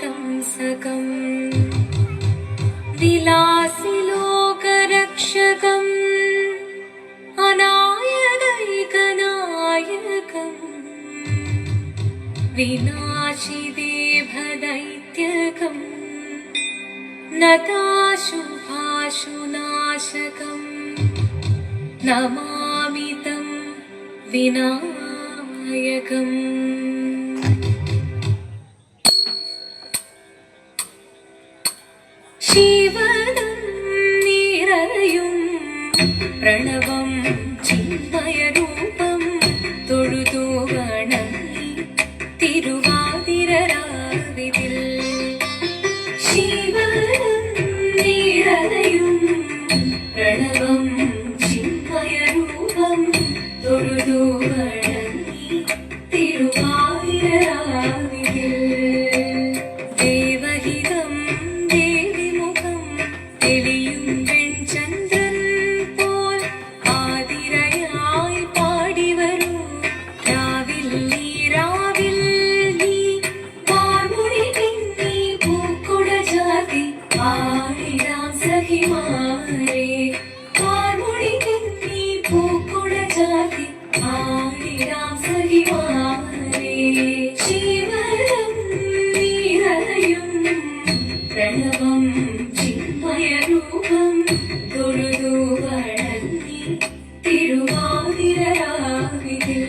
अनाधरावतंसकम् विलासिलोकरक्षकम् अनायदैकनायकम् विनाशिदेभदैत्यकम् नताशुभाशुनाशकम् नमामि तं विनायकम्। शिवदं निरयुं प्रणवं चिन्मयरूपं തൊഴുതു വണങ്ങി തിരുവാതിരരാവിതിൽ ശിവദം നിരയും പ്രണവം ചിന്മയരൂപം തൊഴുതു വണങ്ങി തിരുവാതിരരാവിതിൽ ദേവഹിതം ദേവിമുഖം തെളിയും വെൺചന്ദ്രൻ പോൽ ആതിരയായി പാടിവരൂ രാവിൽ നീ വാർമുടി പിന്നി പൂക്കുട ചാർത്തി ആടിടാം സഖിമാരേ വാർമുടി പിന്നി പൂക്കുട ചാർത്തി ആടിടാം സഖിമാരേ ശിവദം നിറയും പ്രണവം ചിന്മയരൂപം തൊഴുതു വണങ്ങി തിരുവാതിരരാവിതിൽ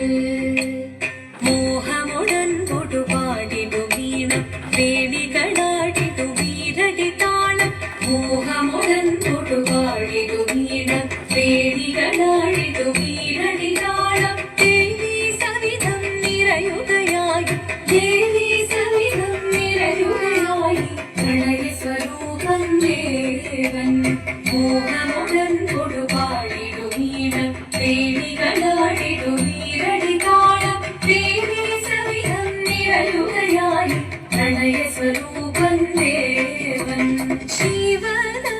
മോഹമുടൻ പൊടുപാടിടു വീണം വേണികളാടിടു വീരടി താളം മോഹമുടൻ പൊടുപാടിടു വീണം വേണികളാടിടു വീരടി താളം ദേവി സവിധം നിറയുകയായി ദേവി സവിധം നിറയുകയായി പ്രണയ സ്വരൂപം ദേവൻ മോഹമുടൻ പൊടുപാടിടു വീണം വേണികളാടിടു വീരടി താളം ദേവി സവിധം നിറയുകയായി പ്രണയ സ്വരൂപം ദേവൻ ശിവദം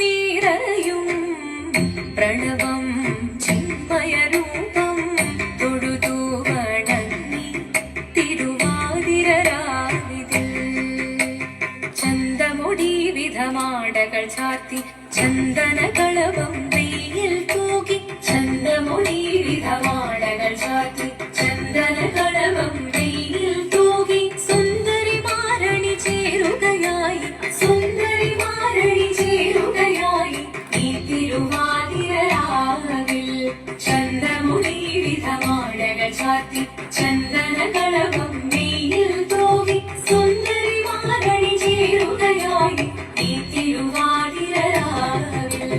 നിറയും പ്രണവം ചിന്മയരൂപം തൊഴുതു വണങ്ങി തിരുവാതിരരാവിതിൽ ചന്തമുടി വിധമാടകൾ ചാർത്തി ചന്ദനകളഭം വെയിൽ തൂകി ചന്തമുടി വിധമാടകൾ ചാർത്തി ചന്ദനകളഭം വെയിൽ തൂകി സുന്ദരി മാരണി ചേരുകയായി സുന്ദരി മാരണി ചേരുകയായി ഈ തിരുവാതിരരാവിൽ ചന്തമുടി വിധമാടകൾ ചാർത്തി ചന്ദനകളഭം വെയിൽ തൂകി സുന്ദരി മാരണി ചേരുകയായി ഈ തിരുവാതിരരാവിൽ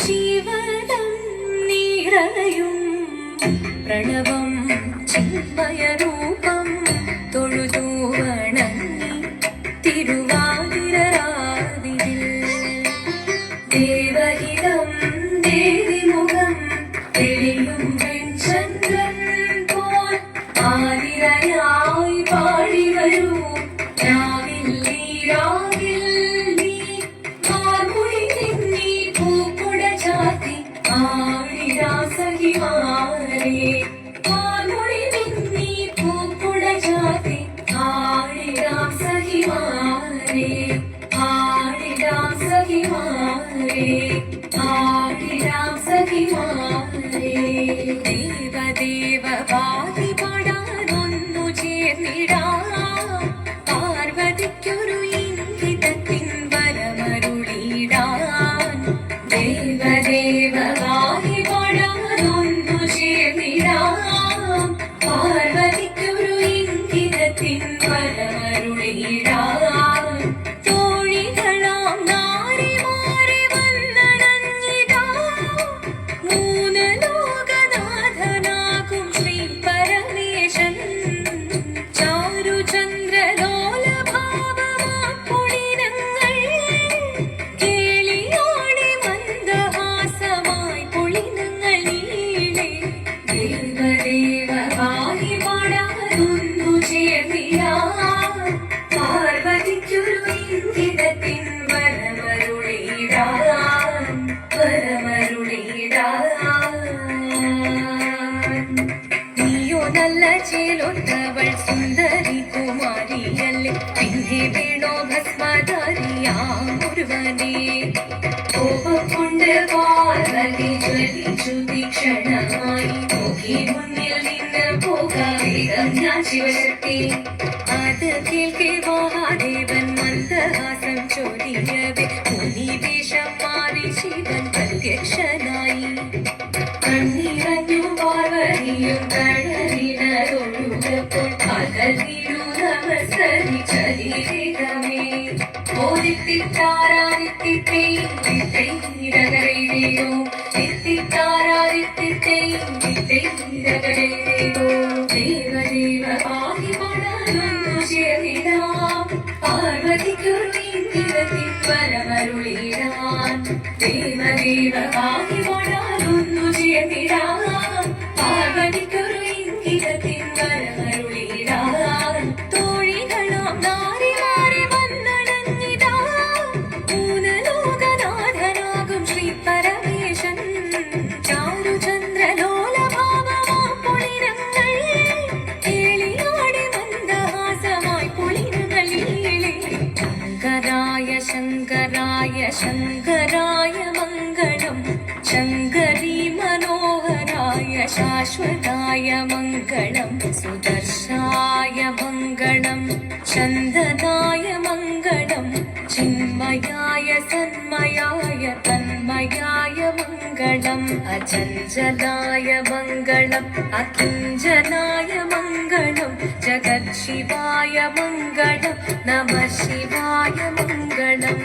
ശിവദം നിറയും പ്രണവം ചിന്മയരൂപം തൊഴുതു വണങ്ങി തിരുവാതിരരാവിതിൽ ദേവഹിതം ദേവിമുഖം തെളിയും വെൺചന്ദ്രൻ പോൽ ആതിരയായി പാടിവരൂ രാവിൽ നീ വാർമുടി പിന്നി പൂക്കുട ചാർത്തി ആടിടാം സഖിമാരേ വാർമുടി പിന്നി പൂക്കുട ചാർത്തി ആടിടാം സഖിമാരേ ആടിടാം സഖിമാരേ ആടിടാം സഖിമാരേ ദേവദേവ പാതി പാടാനൊന്നു ചേർന്നിടാം പാർവതിക്കൊരു ഇംഗിതത്തിൻ വരമരുളിടാൻ ദേവദേവ പാതി പാടാനൊന്നു ചേർന്നിടാം പാർവതിക്കൊരു ഇംഗിതത്തിൻ വരമരുളിടാൻ തോഴികളാം നാരിമാരെ വന്നണഞ്ഞിടാം മൂന്ന് ലോകനാഥനാകും ശ്രീ പരമേശൻ ചാരുചന്ദ്രലോലഭാവമാപ്പൊളിനങ്ങൾ കേളിയോടെ മന്ദഹാസമായി പൊളിനങ്ങൾ നീളെ ദേവദേവ പാടി പാടാനൊന്നു ചേർന്നിടാം പാർവതിക്കൊരു ഇംഗിതത്തിൻ വരമരുളിടാൻ വരമരുളിടാൻ നീയോ നല്ല ചേലൊത്തവൾ സുന്ദരി ശിവനേ കോപക്കൊണ്ട് പാർവതി ജ്വലിച്ചു തീക്ഷണമായി നോക്കി മുന്നിൽ നിന്ന് പോകാം ഞാൻ ശിവശക്തി അത് കേൾക്കെ മഹാദേവൻ മന്ദഹാസം ചോദിയവേ മുനിവേഷം മാറി ശിവൻ പ്രത്യക്ഷനായി കണ്ണിറഞ്ഞു പാർവതിയും കടലിനൊഴുകപ്പോൾ പകലിനു നമസ്കരിച്ചതിരേകമേ ഓദിത്തിത്താരാദിത്തിത്തേ തിത്തൈരകരേരേയോ തിത്തിത്താരാദിത്തിത്തേ തിത്തൈരകരേരേയോ ദേവദേവ പാഹി പാടാനൊന്നു ചേർന്നിടാം പാർവതിക്കൊരു നീന്തിരത്തിൻ വരമരുളിടാൻ ദേവദേവ പാഹി പാടാനൊന്നു ചേർന്നിടാം പാർവതിക്കൊരു നീന്തിരത്തിൻ വരമരുളിടാൻ തോഴികളാം നാരിമാരെ വന്നണഞ്ഞിതാ മൂലലോകനാഥനാകും ശ്രീ പരമേശൻ ചാരുചന്ദ്രലോലഭാവമാം പൊളിരങ്ങൾ ഏളിയാടി മന്ദഹാസമായി പൊളിരുകളീളെ ശങ്കരായ ശങ്കരായ ശങ്കരായ മംഗളം ശങ്കരീ മനോഹരായ ശാശ്വതായ മംഗളം സുദർശായ മംഗളം ചന്ദനായ മംഗളം ചിന്മയായ സന്മയായ തന്മയായ മംഗളം അചഞ്ചലായ മംഗളം അകിഞ്ചനായ മംഗളം ജഗത് ശിവായ മംഗളം നമഃ ശിവായ മംഗളം